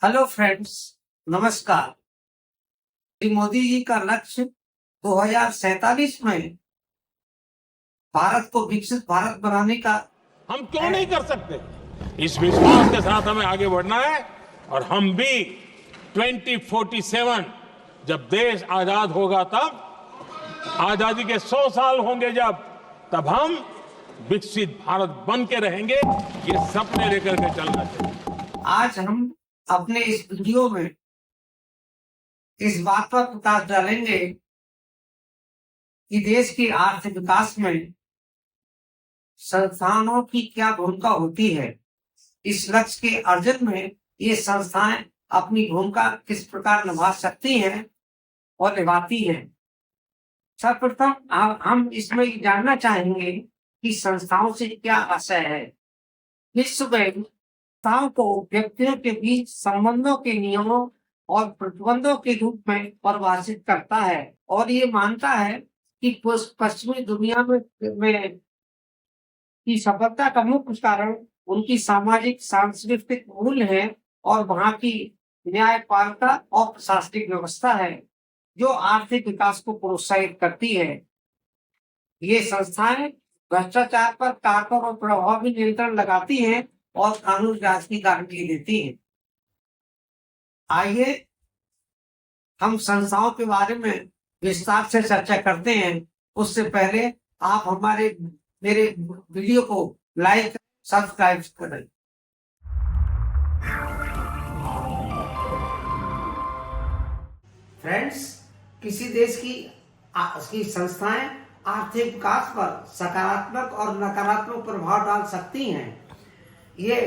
Hello friends, नमस्कार। श्री मोदी जी का लक्ष्य 2047 में भारत को विकसित भारत बनाने का हम क्यों नहीं कर सकते? इस विश्वास के साथ हमें आगे बढ़ना है और हम भी 2047 जब देश आजाद होगा, तब आजादी के 100 साल होंगे, तब हम विकसित भारत बन के रहेंगे। ये सपने लेकर के चलना चाहिए। आज हम अपने इस वीडियो में इस बात पर प्रकाश डालेंगे कि देश की आर्थिक विकास में संस्थानों की क्या भूमिका होती है। इस लक्ष्य के अर्जन में ये संस्थाएं अपनी भूमिका किस प्रकार निभा सकती हैं और निभाती हैं। सर्वप्रथम हम इसमें जानना चाहेंगे कि संस्थाओं से क्या आशय है। विश्व बैंक संस्थाओं को व्यक्तियों के बीच संबंधों के नियमों और प्रतिबंधों के रूप में परिभाषित करता है और ये मानता है कि पश्चिमी दुनिया में की सफलता का मुख्य कारण उनकी सामाजिक सांस्कृतिक मूल्य है और वहाँ की न्यायपालिका और प्रशासनिक व्यवस्था है जो आर्थिक विकास को प्रोत्साहित करती है। ये संस्थाएं भ्रष्टाचार पर कारगर और प्रभावी नियंत्रण लगाती हैं और कानून राज की गारंटी देती हैं। आइए हम संस्थाओं के बारे में विस्तार से चर्चा करते हैं। उससे पहले आप मेरे वीडियो को लाइक सब्सक्राइब करें। फ्रेंड्स, किसी देश की संस्थाएं आर्थिक विकास पर सकारात्मक और नकारात्मक प्रभाव डाल सकती हैं। ये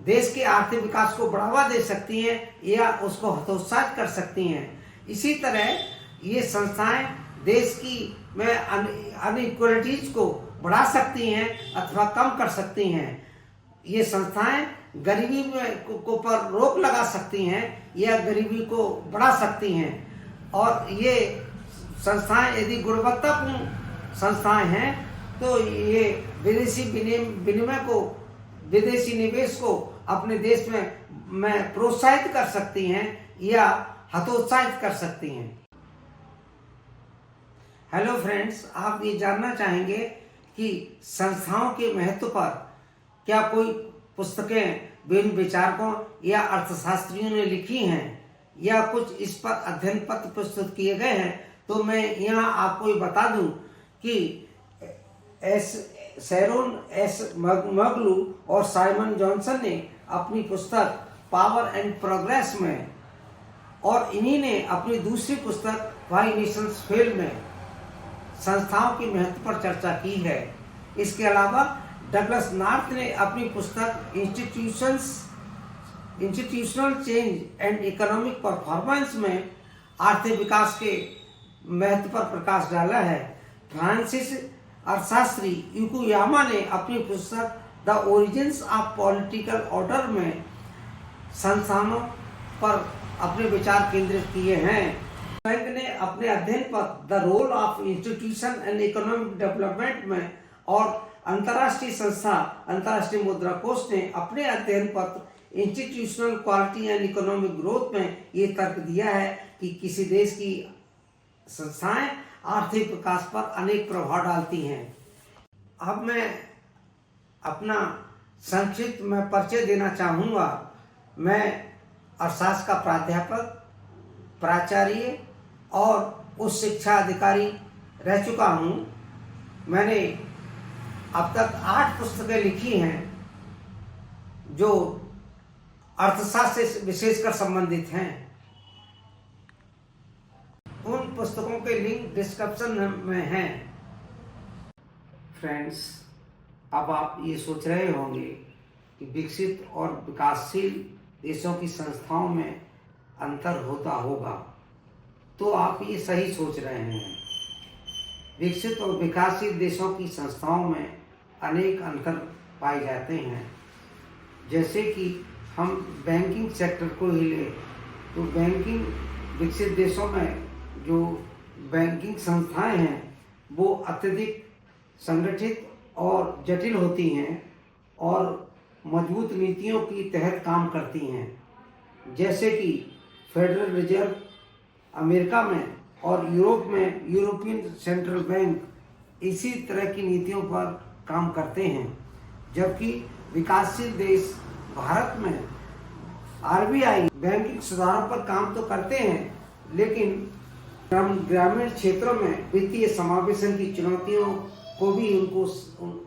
देश के आर्थिक विकास को बढ़ावा दे सकती हैं या उसको हतोत्साहित कर सकती हैं। इसी तरह ये संस्थाएं देश की में अनइक्वलिटीज को बढ़ा सकती हैं अथवा कम कर सकती हैं। ये संस्थाएं गरीबी को पर रोक लगा सकती हैं या गरीबी को बढ़ा सकती हैं। और ये संस्थाएं यदि गुणवत्तापूर्ण संस्थाएं हैं तो ये विदेशी निवेश को अपने देश में प्रोत्साहित कर सकती हैं या हतोत्साहित कर सकती हैं। हेलो फ्रेंड्स, आप ये जानना चाहेंगे कि संस्थाओं के महत्व पर क्या कोई पुस्तकें विभिन्न विचारकों या अर्थशास्त्रियों ने लिखी हैं या कुछ इस पर अध्ययन पत्र प्रस्तुत किए गए हैं। तो मैं यहाँ आपको ये बता दूं कि शेरोन एस मगलू और साइमन जॉनसन ने अपनी पुस्तक पावर एंड प्रोग्रेस में और इन्हीं ने अपनी दूसरी पुस्तक व्हाई नेशंस फेल में संस्थाओं के महत्व पर चर्चा की है। इसके अलावा डगलस नॉर्थ ने अपनी पुस्तक institutional change and economic performance में आर्थिक विकास के महत्व पर प्रकाश डाला है। फ्रांसिस अर्थशास्त्री युकुयामा ने अपनी पुस्तक the origins of political order में संस्थानों पर अपने विचार केंद्रित किए हैं। बैंक ने अपने अध्ययन पर the role of institution and economic development में और अंतर्राष्ट्रीय संस्था अंतर्राष्ट्रीय मुद्रा कोष ने अपने अध्ययन पत्र institutional quality and economic growth में ये तर्क दिया है कि किसी देश की संस्थाएं आर्थिक विकास पर अनेक प्रभाव डालती हैं। अब मैं अपना संक्षिप्त में परिचय देना चाहूँगा। मैं अर्थशास्त्र का प्राध्यापक, प्राचार्य और उच्च शिक्षा अधिकारी रह चुका हूँ। मैंने अब तक 8 पुस्तकें लिखी हैं जो अर्थशास्त्र से विशेषकर संबंधित हैं। उन पुस्तकों के लिंक डिस्क्रिप्शन में हैं। फ्रेंड्स, अब आप ये सोच रहे होंगे कि विकसित और विकासशील देशों की संस्थाओं में अंतर होता होगा। तो आप ये सही सोच रहे हैं। विकसित और विकासशील देशों की संस्थाओं में अनेक अंतर पाए जाते हैं। जैसे कि हम बैंकिंग सेक्टर को ही लें तो बैंकिंग विकसित देशों में जो बैंकिंग संस्थाएं हैं वो अत्यधिक संगठित और जटिल होती हैं और मजबूत नीतियों की तहत काम करती हैं। जैसे कि फेडरल रिजर्व अमेरिका में और यूरोप में यूरोपियन सेंट्रल बैंक इसी तरह की नीतियों पर काम करते हैं, जबकि विकासशील देश भारत में आरबीआई बैंकिंग सुधारों पर काम तो करते हैं, लेकिन ग्रामीण क्षेत्रों में वित्तीय समावेशन की चुनौतियों को भी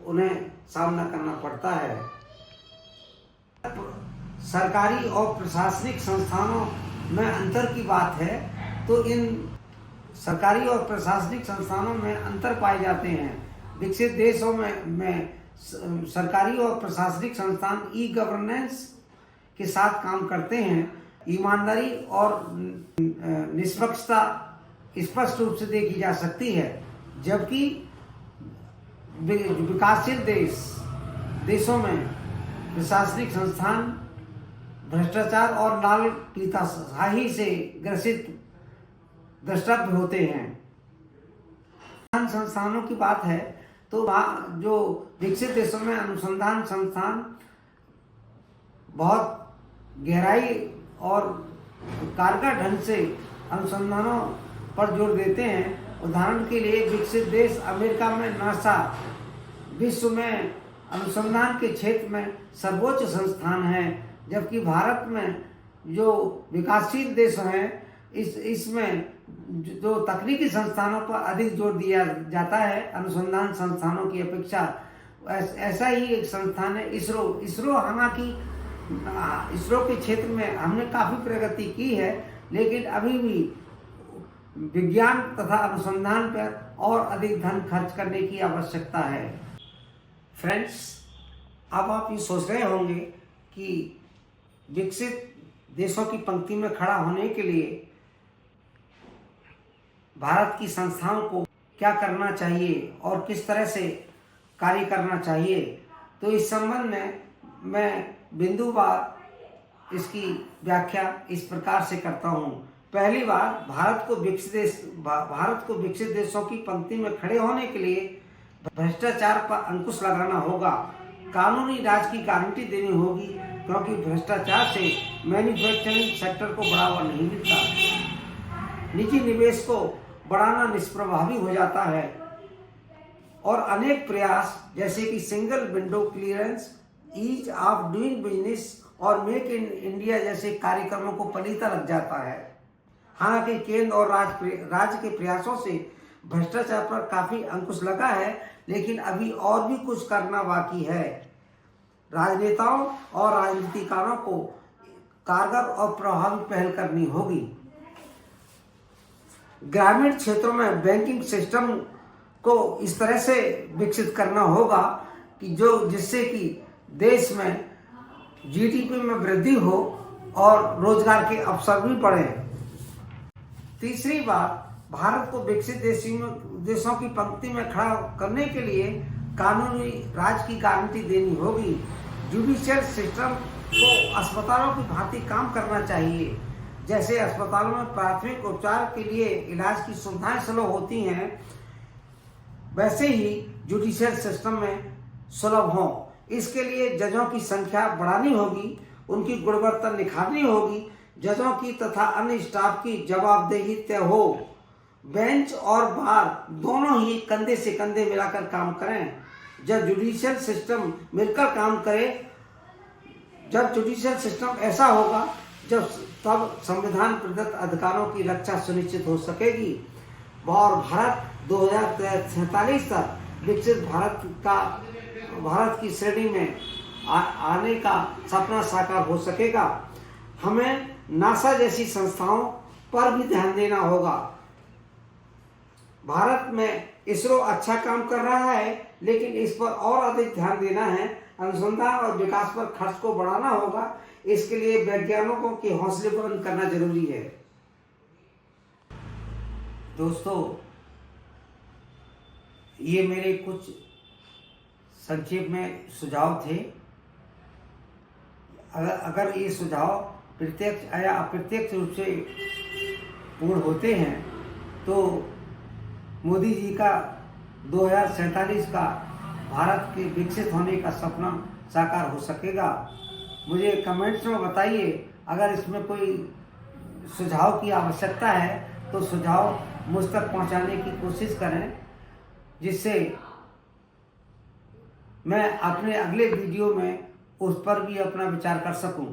उन्हें सामना करना पड़ता है। सरकारी और प्रशासनिक संस्थानों में अंतर की बात है तो इन सरकारी और प्रशासनिक संस्थानों में अंतर पाए जाते हैं। विकसित देशों में सरकारी और प्रशासनिक संस्थान ई गवर्नेंस के साथ काम करते हैं। ईमानदारी और निष्पक्षता स्पष्ट रूप से देखी जा सकती है, जबकि विकासशील देशों में प्रशासनिक संस्थान भ्रष्टाचार और लाल फीताशाही से ग्रसित द्रष्टव्य होते हैं। संस्थानों की बात है तो जो विकसित देशों में अनुसंधान संस्थान बहुत गहराई और कारगर ढंग से अनुसंधानों पर जोर देते हैं। उदाहरण के लिए विकसित देश अमेरिका में नासा विश्व में अनुसंधान के क्षेत्र में सर्वोच्च संस्थान है, जबकि भारत में जो विकासशील देश हैं इसमें जो तकनीकी संस्थानों पर अधिक जोर दिया जाता है अनुसंधान संस्थानों की अपेक्षा। ऐसा ही एक संस्थान है इसरो। हालांकि इसरो के क्षेत्र में हमने काफ़ी प्रगति की है, लेकिन अभी भी विज्ञान तथा अनुसंधान पर और अधिक धन खर्च करने की आवश्यकता है। फ्रेंड्स, अब आप ये सोच रहे होंगे कि विकसित देशों की पंक्ति में खड़ा होने के लिए भारत की संस्थाओं को क्या करना चाहिए और किस तरह से कार्य करना चाहिए। तो इस संबंध में मैं बिंदुवार इसकी व्याख्या इस प्रकार से करता हूँ। पहली बात, भारत को विकसित देशों की पंक्ति में खड़े होने के लिए भ्रष्टाचार पर अंकुश लगाना होगा। कानूनी राज की गारंटी देनी होगी, क्योंकि भ्रष्टाचार से मैन्युफैक्चरिंग सेक्टर को बढ़ावा नहीं मिलता, निजी निवेश को बढ़ाना निष्प्रभावी हो जाता है और अनेक प्रयास जैसे कि single window clearance, ease of doing business और मेक इन इंडिया जैसे कार्यक्रमों को पलीता लग जाता है। हालांकि केंद्र और राज्य के प्रयासों से भ्रष्टाचार पर काफी अंकुश लगा है, लेकिन अभी और भी कुछ करना बाकी है। राजनेताओं और राजनीतिकारों को कारगर और प्रभावी पहल करनी होगी। ग्रामीण क्षेत्रों में बैंकिंग सिस्टम को इस तरह से विकसित करना होगा कि जिससे कि देश में जीडीपी में वृद्धि हो और रोजगार के अवसर भी बढ़े। तीसरी बात, भारत को विकसित देशों की पंक्ति में खड़ा करने के लिए कानूनी राज की गारंटी देनी होगी। जुडिशियल सिस्टम को अस्पतालों की भांति काम करना चाहिए। जैसे अस्पतालों में प्राथमिक उपचार के लिए इलाज की सुविधाएं सुलभ होती हैं, वैसे ही जुडिशियल सिस्टम में सुलभ हों। इसके लिए जजों की संख्या बढ़ानी होगी, उनकी गुणवत्ता निखारनी होगी, जजों की तथा अन्य स्टाफ की जवाबदेही तय हो। बेंच और बार दोनों ही कंधे से कंधे मिलाकर काम करें। जब जुडिशियल सिस्टम मिलकर काम करे, जब जुडिशियल सिस्टम ऐसा होगा तब संविधान प्रदत्त अधिकारों की रक्षा सुनिश्चित हो सकेगी और भारत 2047 तक विकसित भारत की श्रेणी में आने का सपना साकार हो सकेगा। हमें नासा जैसी संस्थाओं पर भी ध्यान देना होगा। भारत में इसरो अच्छा काम कर रहा है, लेकिन इस पर और अधिक ध्यान देना है। अनुसंधान और विकास पर खर्च को बढ़ाना होगा। इसके लिए वैज्ञानिकों के हौसले बुलंद करना जरूरी है। दोस्तों, ये मेरे कुछ संक्षेप में सुझाव थे। अगर ये सुझाव प्रत्यक्ष या अप्रत्यक्ष रूप से पूर्ण होते हैं तो मोदी जी का 2047 का भारत के विकसित होने का सपना साकार हो सकेगा। मुझे कमेंट्स में बताइए अगर इसमें कोई सुझाव की आवश्यकता है तो सुझाव मुझ तक पहुंचाने की कोशिश करें, जिससे मैं अपने अगले वीडियो में उस पर भी अपना विचार कर सकूं।